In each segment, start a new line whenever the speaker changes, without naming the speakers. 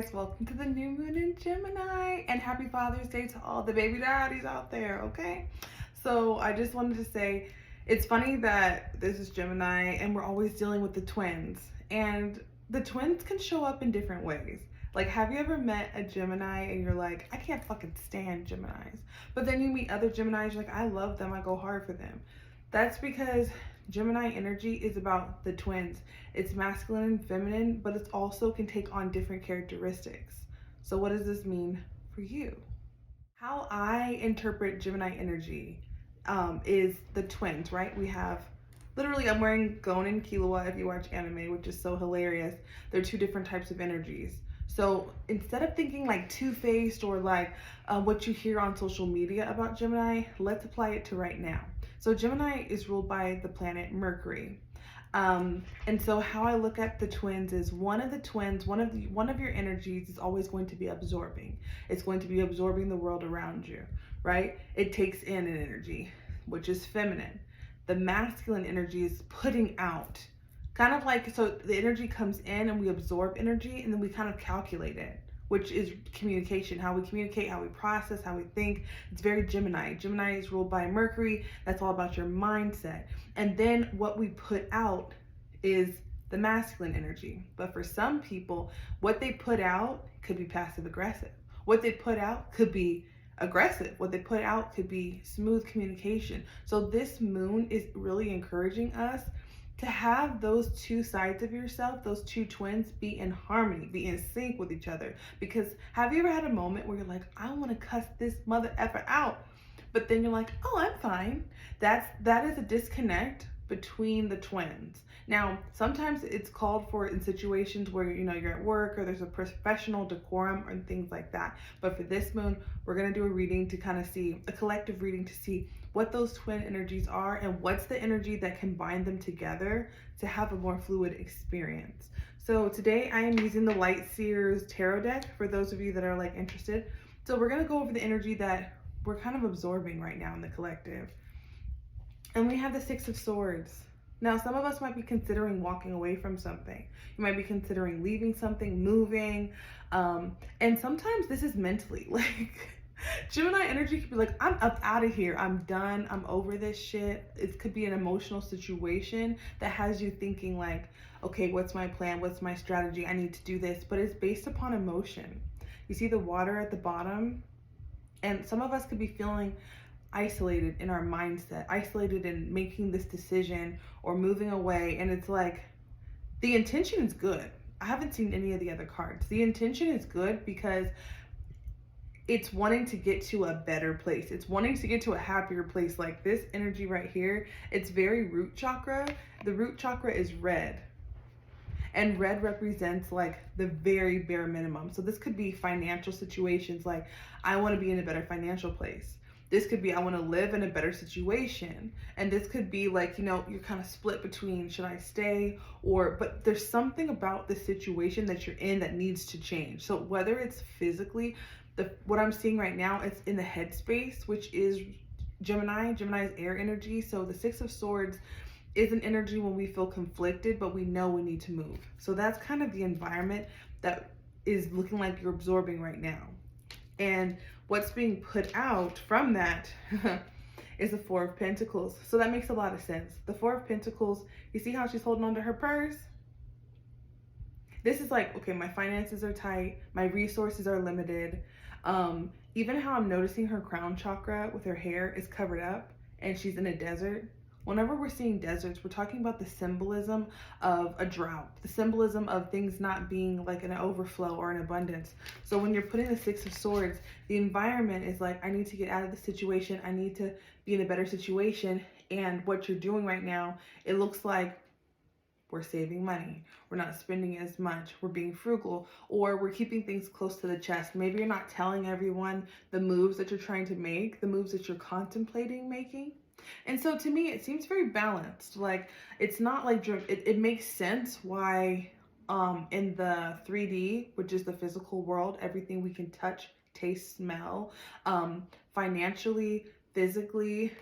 guys, welcome to the new moon in Gemini, and happy Father's Day to all the baby daddies out there, okay? So I just wanted to say, it's funny that this is Gemini and we're always dealing with the twins, and the twins can show up in different ways. Like, have you ever met a Gemini and you're like, I can't fucking stand Geminis, but then you meet other Geminis, you're like, I love them, I go hard for them. That's because Gemini energy is about the twins. It's masculine and feminine, but it also can take on different characteristics. So what does this mean for you? How I interpret Gemini energy is the twins, right? We have literally, I'm wearing Gon and Killua if you watch anime, which is so hilarious. They're two different types of energies. So instead of thinking like two-faced or like what you hear on social media about Gemini, let's apply it to right now. So Gemini is ruled by the planet Mercury. And so how I look at the twins is one of the twins, one of your energies is always going to be absorbing. It's going to be absorbing the world around you, right? It takes in an energy, which is feminine. The masculine energy is putting out. Kind of like, so the energy comes in and we absorb energy and then we kind of calculate it, which is communication, how we communicate, how we process, how we think. It's very Gemini. Gemini is ruled by Mercury. That's all about your mindset. And then what we put out is the masculine energy. But for some people, what they put out could be passive aggressive. What they put out could be aggressive. What they put out could be smooth communication. So this moon is really encouraging us to have those two sides of yourself, those two twins, be in harmony, be in sync with each other. Because have you ever had a moment where you're like, I want to cuss this mother effer out, but then you're like, oh, I'm fine. That is a disconnect between the twins. Now, sometimes it's called for in situations where you're at work or there's a professional decorum and things like that. But for this moon, we're gonna do a reading to kind of see, a collective reading to see what those twin energies are and what's the energy that can bind them together to have a more fluid experience. So today I am using the Light Seers Tarot deck for those of you that are like interested. So we're gonna go over the energy that we're kind of absorbing right now in the collective. And we have the Six of Swords. Now, some of us might be considering walking away from something. You might be considering leaving something, moving. And sometimes this is mentally. Like, Gemini energy could be like, I'm up out of here. I'm done. I'm over this shit. It could be an emotional situation that has you thinking like, okay, what's my plan? What's my strategy? I need to do this. But it's based upon emotion. You see the water at the bottom? And some of us could be feeling isolated in our mindset, isolated in making this decision or moving away. And it's like, the intention is good. I haven't seen any of the other cards. The intention is good because it's wanting to get to a better place. It's wanting to get to a happier place. Like this energy right here, it's very root chakra. The root chakra is red. And red represents like the very bare minimum. So this could be financial situations, like I want to be in a better financial place. This could be, I want to live in a better situation. And this could be like, you're kind of split between, should I stay but there's something about the situation that you're in that needs to change. So whether it's physically, what I'm seeing right now, it's in the headspace, which is Gemini. Gemini's air energy. So the Six of Swords is an energy when we feel conflicted, but we know we need to move. So that's kind of the environment that is looking like you're absorbing right now. And what's being put out from that is the Four of Pentacles. So that makes a lot of sense. The Four of Pentacles, you see how she's holding on to her purse? This is like, okay, my finances are tight. My resources are limited. Even how I'm noticing her crown chakra with her hair is covered up and she's in a desert. Whenever we're seeing deserts, we're talking about the symbolism of a drought, the symbolism of things not being like an overflow or an abundance. So when you're putting the Six of Swords, the environment is like, I need to get out of the situation. I need to be in a better situation. And what you're doing right now, it looks like we're saving money. We're not spending as much. We're being frugal, or we're keeping things close to the chest. Maybe you're not telling everyone the moves that you're trying to make, the moves that you're contemplating making. And so to me, it seems very balanced. Like, it's not like, it makes sense why in the 3D, which is the physical world, everything we can touch, taste, smell, financially, physically,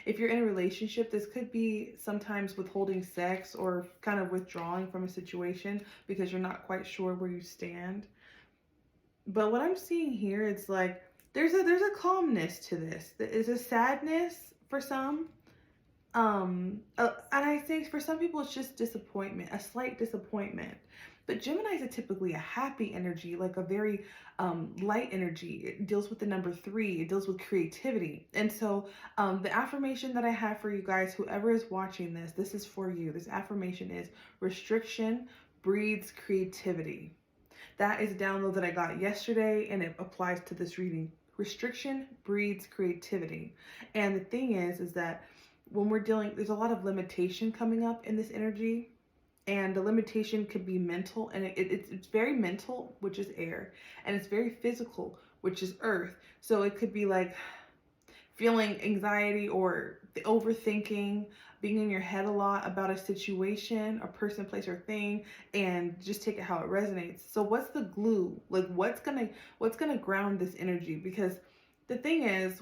If you're in a relationship, this could be sometimes withholding sex or kind of withdrawing from a situation because you're not quite sure where you stand. But what I'm seeing here is like there's a calmness to this. There is a sadness for some. And I think for some people it's just disappointment, a slight disappointment. But Geminis are typically a happy energy, like a very light energy. It deals with the number 3. It deals with creativity. And so the affirmation that I have for you guys, whoever is watching this is for you. This affirmation is: restriction breeds creativity. That is a download that I got yesterday, and it applies to this reading. Restriction breeds creativity. And the thing is that when we're dealing, there's a lot of limitation coming up in this energy, and the limitation could be mental, and it's very mental, which is air, and it's very physical, which is earth. So it could be like feeling anxiety or the overthinking, being in your head a lot about a situation, a person, place, or thing, and just take it how it resonates. So what's the glue? Like what's gonna ground this energy? Because the thing is,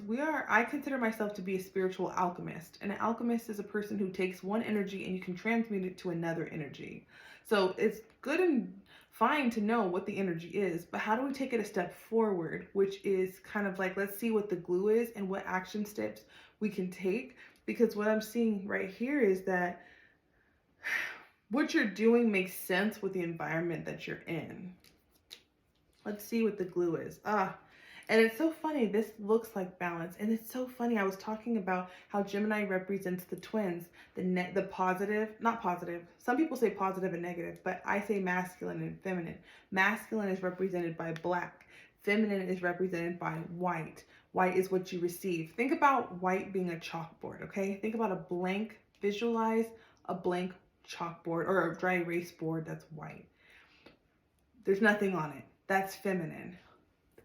I consider myself to be a spiritual alchemist, and an alchemist is a person who takes one energy and you can transmute it to another energy. So it's good and fine to know what the energy is, but how do we take it a step forward, which is kind of like, let's see what the glue is and what action steps we can take. Because what I'm seeing right here is that what you're doing makes sense with the environment that you're in. Let's see what the glue is. And it's so funny, this looks like balance. And it's so funny, I was talking about how Gemini represents the twins, the positive, not positive. Some people say positive and negative, but I say masculine and feminine. Masculine is represented by black. Feminine is represented by white. White is what you receive. Think about white being a chalkboard, okay? Think about a blank, visualize a blank chalkboard or a dry erase board that's white. There's nothing on it. That's feminine.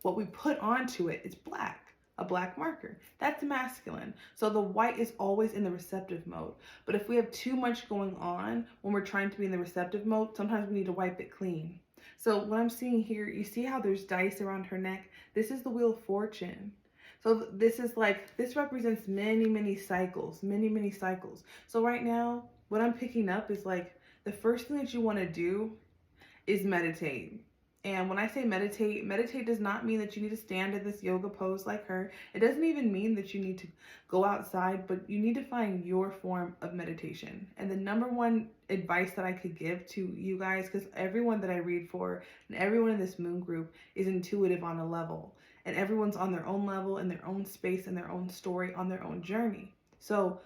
What we put onto it is black, a black marker. That's masculine. So the white is always in the receptive mode. But if we have too much going on when we're trying to be in the receptive mode, sometimes we need to wipe it clean. So what I'm seeing here, you see how there's dice around her neck? This is the Wheel of Fortune. So this represents many, many cycles, many, many cycles. So right now, what I'm picking up is like the first thing that you want to do is meditate. And when I say meditate, meditate does not mean that you need to stand in this yoga pose like her. It doesn't even mean that you need to go outside, but you need to find your form of meditation. And the number one advice that I could give to you guys, because everyone that I read for and everyone in this moon group is intuitive on a level. And everyone's on their own level, in their own space, in their own story, on their own journey. So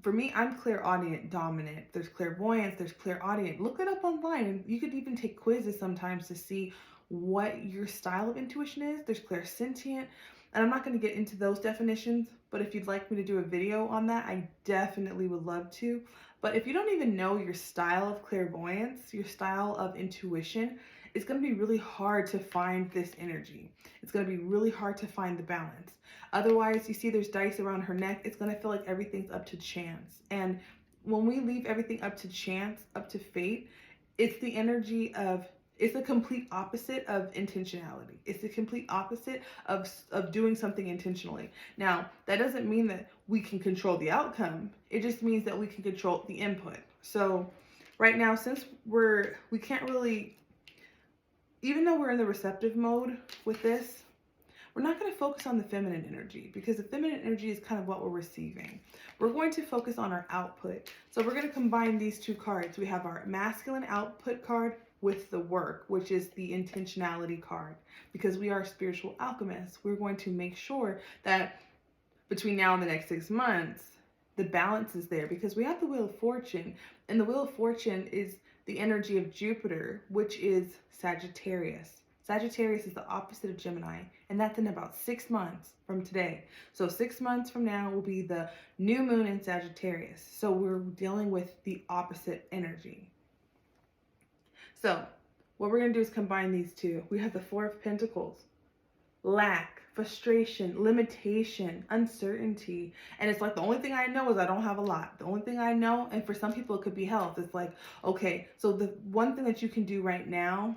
for me, I'm clairaudient dominant. There's clairvoyance, there's clairaudient. Look it up online. You could even take quizzes sometimes to see what your style of intuition is. There's clairsentient, and I'm not going to get into those definitions, but if you'd like me to do a video on that, I definitely would love to. But if you don't even know your style of clairvoyance, your style of intuition, it's going to be really hard to find this energy. It's going to be really hard to find the balance. Otherwise, you see there's dice around her neck. It's going to feel like everything's up to chance. And when we leave everything up to chance, up to fate, it's the energy of, it's the complete opposite of intentionality. It's the complete opposite of doing something intentionally. Now, that doesn't mean that we can control the outcome. It just means that we can control the input. So right now, since we can't really, even though we're in the receptive mode with this, we're not going to focus on the feminine energy, because the feminine energy is kind of what we're receiving. We're going to focus on our output. So we're going to combine these two cards. We have our masculine output card with the work, which is the intentionality card. Because we are spiritual alchemists, we're going to make sure that between now and the next 6 months, the balance is there, because we have the Wheel of Fortune, and the Wheel of Fortune is the energy of Jupiter, which is Sagittarius. Sagittarius is the opposite of Gemini, and that's in about 6 months from today. So 6 months from now will be the new moon in Sagittarius. So we're dealing with the opposite energy. So what we're going to do is combine these two. We have the Four of Pentacles, lack, frustration, limitation, uncertainty. And it's like, the only thing I know is I don't have a lot. The only thing I know, and for some people it could be health. It's like, okay, so the one thing that you can do right now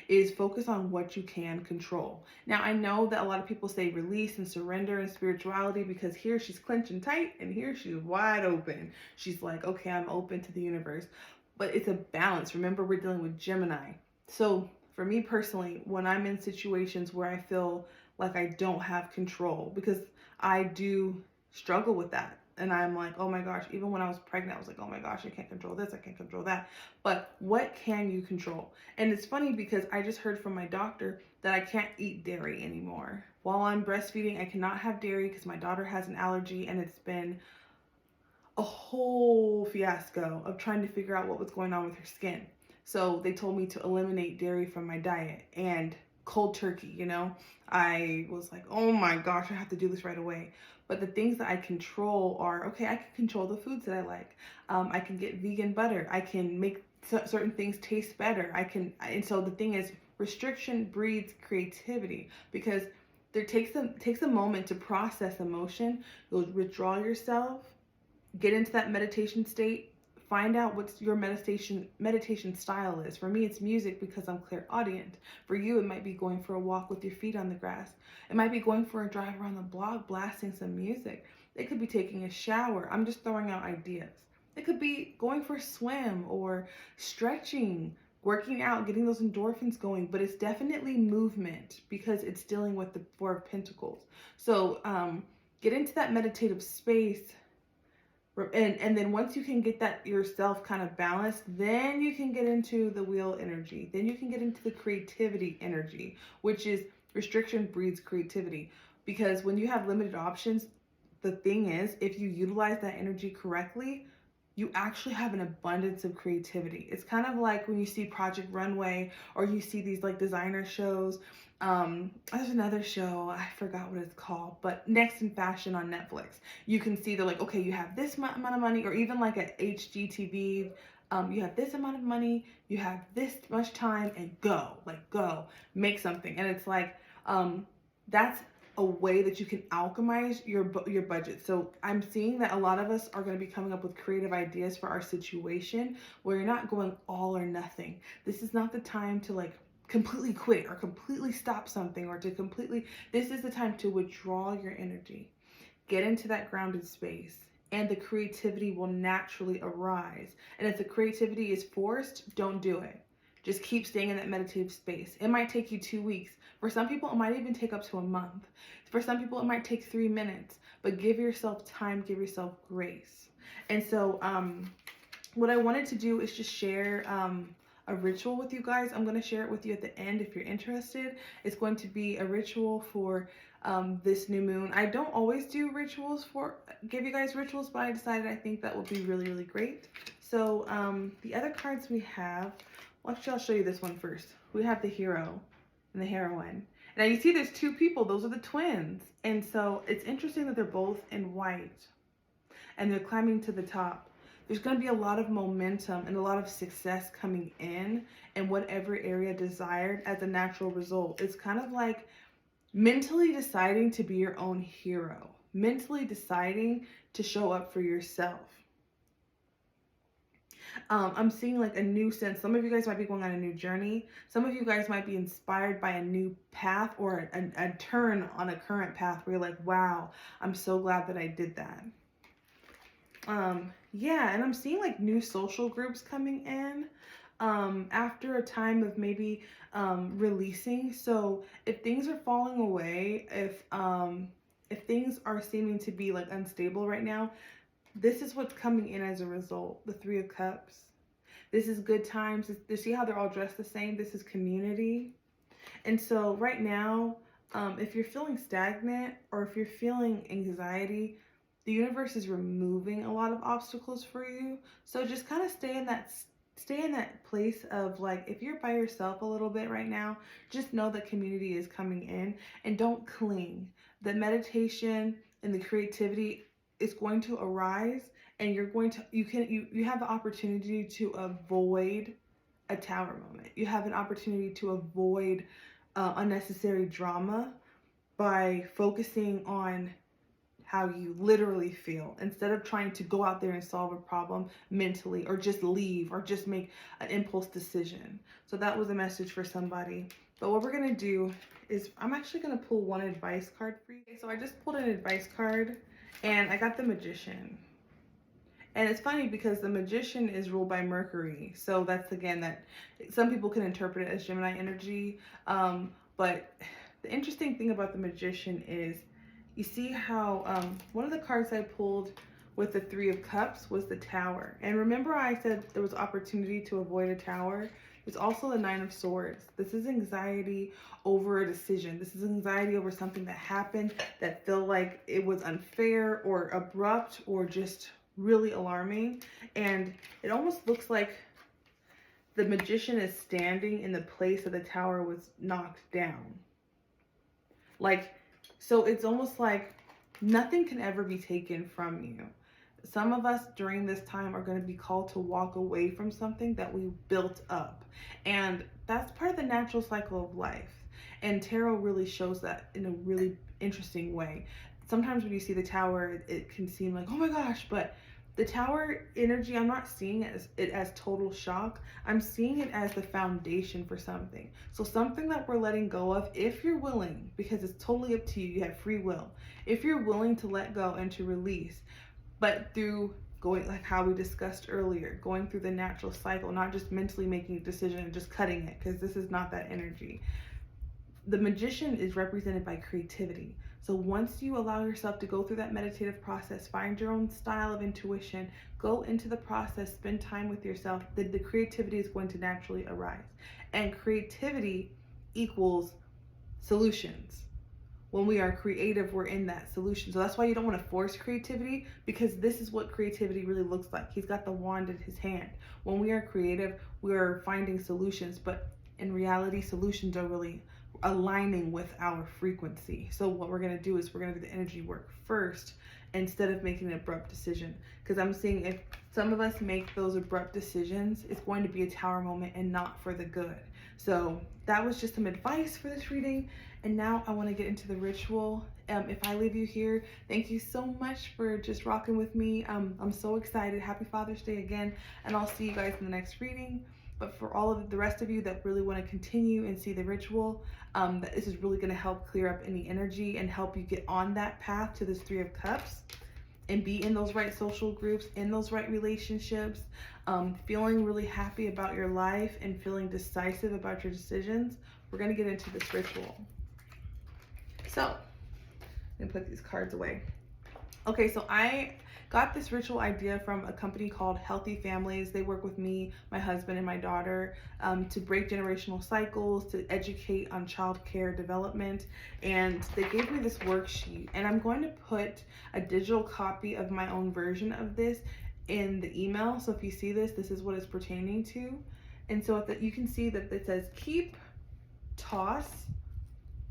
is focus on what you can control. Now, I know that a lot of people say release and surrender and spirituality, because here she's clenching tight and here she's wide open. She's like, okay, I'm open to the universe. But it's a balance. Remember, we're dealing with Gemini. So for me personally, when I'm in situations where I feel like I don't have control, because I do struggle with that. And I'm like, oh my gosh, even when I was pregnant, I was like, oh my gosh, I can't control this, I can't control that. But what can you control? And it's funny because I just heard from my doctor that I can't eat dairy anymore. While I'm breastfeeding, I cannot have dairy because my daughter has an allergy, and it's been a whole fiasco of trying to figure out what was going on with her skin. So they told me to eliminate dairy from my diet and cold turkey, you know. I was like, oh my gosh, I have to do this right away. But the things that I control are, okay, I can control the foods that I like. I can get vegan butter. I can make certain things taste better. And so the thing is, restriction breeds creativity, because there takes a moment to process emotion. You'll withdraw yourself, get into that meditation state, find out what your meditation style is. For me, it's music because I'm clairaudient. For you, it might be going for a walk with your feet on the grass. It might be going for a drive around the block, blasting some music. It could be taking a shower. I'm just throwing out ideas. It could be going for a swim or stretching, working out, getting those endorphins going. But it's definitely movement, because it's dealing with the Four of Pentacles. So get into that meditative space. And then once you can get that yourself kind of balanced, then you can get into the wheel energy. Then you can get into the creativity energy, which is restriction breeds creativity. Because when you have limited options, the thing is, if you utilize that energy correctly, you actually have an abundance of creativity. It's kind of like when you see Project Runway, or you see these like designer shows. There's another show, I forgot what it's called, but Next in Fashion on Netflix. You can see they're like, okay, you have this amount of money, or even like at HGTV, you have this amount of money, you have this much time, and go, make something. And it's like, that's a way that you can alchemize your budget. So I'm seeing that a lot of us are going to be coming up with creative ideas for our situation, where you're not going all or nothing. This is not the time to like completely quit or completely stop something, or to completely, this is the time to withdraw your energy, get into that grounded space, and the creativity will naturally arise. And if the creativity is forced, don't do it. Just keep staying in that meditative space. It might take you 2 weeks. For some people, it might even take up to a month. For some people, it might take 3 minutes. But give yourself time, give yourself grace. And so what I wanted to do is just share a ritual with you guys. I'm going to share it with you at the end if you're interested. It's going to be a ritual for this new moon. I don't always do rituals give you guys rituals, but I decided I think that would be really, really great. So the other cards we have, well, actually I'll show you this one first. We have the hero and the heroine. Now you see there's two people, those are the twins. And so it's interesting that they're both in white and they're climbing to the top. There's going to be a lot of momentum and a lot of success coming in whatever area desired as a natural result. It's kind of like mentally deciding to be your own hero, mentally deciding to show up for yourself. I'm seeing like a new sense. Some of you guys might be going on a new journey. Some of you guys might be inspired by a new path, or a turn on a current path where you're like, wow, I'm so glad that I did that. Yeah, and I'm seeing like new social groups coming in after a time of maybe releasing. So if things are falling away, if things are seeming to be like unstable right now, this is what's coming in as a result. The Three of Cups. This is good times. You see how they're all dressed the same? This is community. And so right now, if you're feeling stagnant or if you're feeling anxiety, the universe is removing a lot of obstacles for you. So just kind of stay in that place of like, if you're by yourself a little bit right now, just know that community is coming in, and don't cling. The meditation and the creativity is going to arise, and you have the opportunity to avoid a tower moment. You have an opportunity to avoid unnecessary drama by focusing on how you literally feel instead of trying to go out there and solve a problem mentally or just leave or just make an impulse decision. So that was a message for somebody. But what we're going to do is I'm actually going to pull one advice card for you. So I just pulled an advice card and I got the Magician. And it's funny because the Magician is ruled by Mercury. So that's, again, that some people can interpret it as Gemini energy. But the interesting thing about the Magician is you see how one of the cards I pulled with the Three of Cups was the Tower. And remember I said there was opportunity to avoid a tower? There's also the Nine of Swords. This is anxiety over a decision. This is anxiety over something that happened that felt like it was unfair or abrupt or just really alarming. And it almost looks like the Magician is standing in the place that the tower was knocked down. Like, so it's almost like nothing can ever be taken from you. Some of us during this time are going to be called to walk away from something that we built up. And that's part of the natural cycle of life. And tarot really shows that in a really interesting way. Sometimes when you see the tower, it can seem like, oh my gosh, but the tower energy, I'm not seeing it as total shock. I'm seeing it as the foundation for something. So something that we're letting go of, if you're willing, because it's totally up to you, you have free will. If you're willing to let go and to release, but through going, like how we discussed earlier, going through the natural cycle, not just mentally making a decision and just cutting it, because this is not that energy. The Magician is represented by creativity. So once you allow yourself to go through that meditative process, find your own style of intuition, go into the process, spend time with yourself, the creativity is going to naturally arise. And creativity equals solutions. When we are creative, we're in that solution. So that's why you don't want to force creativity, because this is what creativity really looks like. He's got the wand in his hand. When we are creative, we are finding solutions, but in reality, solutions are really aligning with our frequency. So what we're going to do is we're going to do the energy work first instead of making an abrupt decision. Because I'm seeing if some of us make those abrupt decisions, it's going to be a tower moment and not for the good. So that was just some advice for this reading. And now I want to get into the ritual. If I leave you here, thank you so much for just rocking with me. I'm so excited. Happy Father's Day again. And I'll see you guys in the next reading. But for all of the rest of you that really want to continue and see the ritual, that this is really going to help clear up any energy and help you get on that path to this Three of Cups and be in those right social groups, in those right relationships, feeling really happy about your life and feeling decisive about your decisions. We're going to get into this ritual. So I'm going to put these cards away. Okay, so I got this ritual idea from a company called Healthy Families. They work with me, my husband, and my daughter to break generational cycles, to educate on child care development. And they gave me this worksheet, and I'm going to put a digital copy of my own version of this in the email. So if you see this, this is what it's pertaining to. And so you can see that it says keep, toss,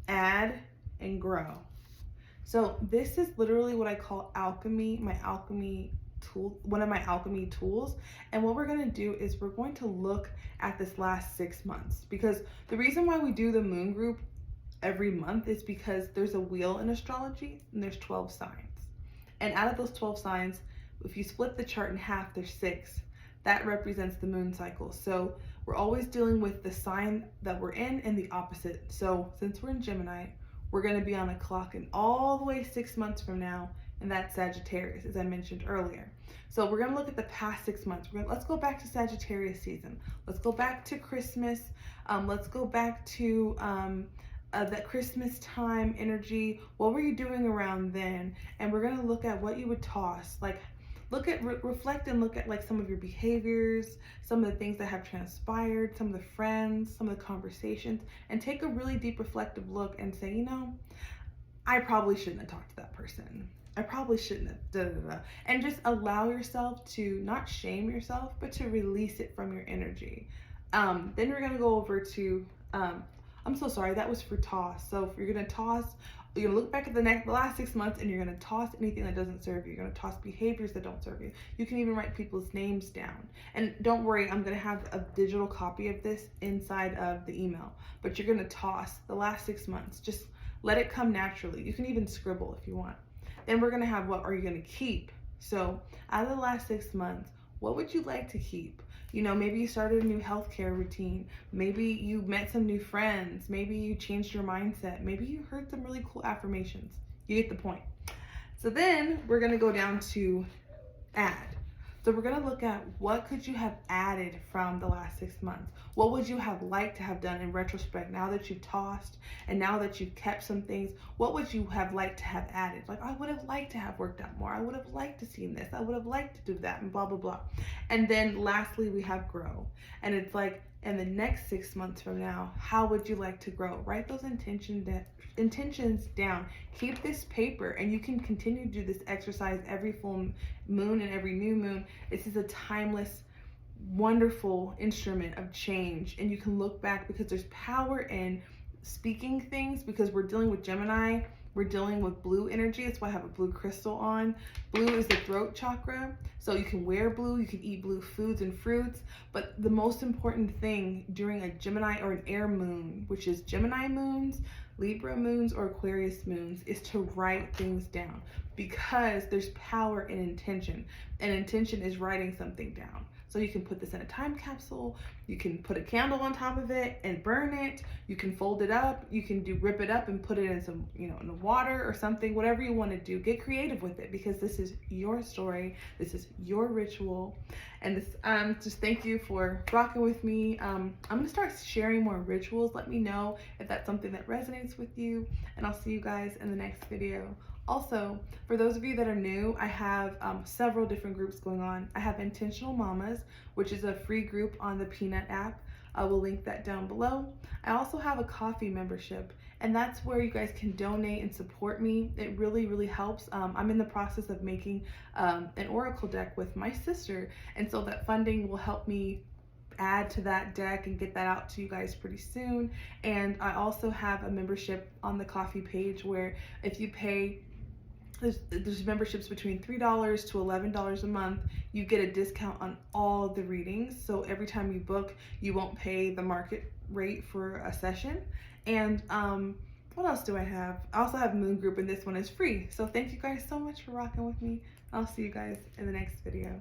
add, and grow. So this is literally what I call alchemy, my alchemy tool, one of my alchemy tools. And what we're going to do is we're going to look at this last 6 months, because the reason why we do the moon group every month is because there's a wheel in astrology and there's 12 signs. And out of those 12 signs, if you split the chart in half, there's 6. That represents the moon cycle. So we're always dealing with the sign that we're in and the opposite. So since we're in Gemini, we're going to be on a clock in all the way 6 months from now, and that's Sagittarius, as I mentioned earlier. So we're going to look at the past 6 months. Let's go back to Sagittarius season. Let's go back to Christmas. Let's go back to that Christmas time energy. What were you doing around then? And we're going to look at what you would toss. Like, look at, reflect and look at like some of your behaviors, some of the things that have transpired, some of the friends, some of the conversations, and take a really deep reflective look and say, you know, I probably shouldn't have talked to that person. I probably shouldn't have, and just allow yourself to not shame yourself, but to release it from your energy. Then we're gonna go over to, I'm so sorry, that was for toss. So if you're gonna toss, you're gonna look back at the last 6 months and you're gonna toss anything that doesn't serve you. You're gonna toss behaviors that don't serve you. You can even write people's names down. And don't worry, I'm gonna have a digital copy of this inside of the email. But you're gonna toss the last 6 months. Just let it come naturally. You can even scribble if you want. Then we're going to have what are you going to keep. So out of the last 6 months, what would you like to keep? You know, maybe you started a new healthcare routine. Maybe you met some new friends. Maybe you changed your mindset. Maybe you heard some really cool affirmations. You get the point. So then we're going to go down to add. So we're going to look at what could you have added from the last 6 months? What would you have liked to have done in retrospect now that you've tossed and now that you've kept some things? What would you have liked to have added? Like, I would have liked to have worked out more. I would have liked to see this. I would have liked to do that, and blah, blah, blah. And then lastly, we have grow. And it's like, in the next 6 months from now, how would you like to grow? Write those intentions down. Keep this paper, and you can continue to do this exercise every full moon and every new moon. This is a timeless, wonderful instrument of change, and you can look back because there's power in speaking things. Because we're dealing with Gemini, we're dealing with blue energy. That's why I have a blue crystal on. Blue is the throat chakra. So you can wear blue, you can eat blue foods and fruits. But the most important thing during a Gemini or an air moon, which is Gemini moons, Libra moons, or Aquarius moons, is to write things down, because there's power in intention, and intention is writing something down. So you can put this in a time capsule, you can put a candle on top of it and burn it, you can fold it up, you can rip it up and put it in some, in the water or something, whatever you want to do. Get creative with it, because this is your story, this is your ritual. And this, just thank you for rocking with me. I'm gonna start sharing more rituals. Let me know if that's something that resonates with you, and I'll see you guys in the next video. Also, for those of you that are new, I have several different groups going on. I have Intentional Mamas, which is a free group on the Peanut app. I will link that down below. I also have a coffee membership, and that's where you guys can donate and support me. It really, really helps. I'm in the process of making an oracle deck with my sister, and so that funding will help me add to that deck and get that out to you guys pretty soon. And I also have a membership on the coffee page where if you pay, there's memberships between $3 to $11 a month. You get a discount on all of the readings. So every time you book, you won't pay the market rate for a session. And what else do I have? I also have Moon Group, and this one is free. So thank you guys so much for rocking with me. I'll see you guys in the next video.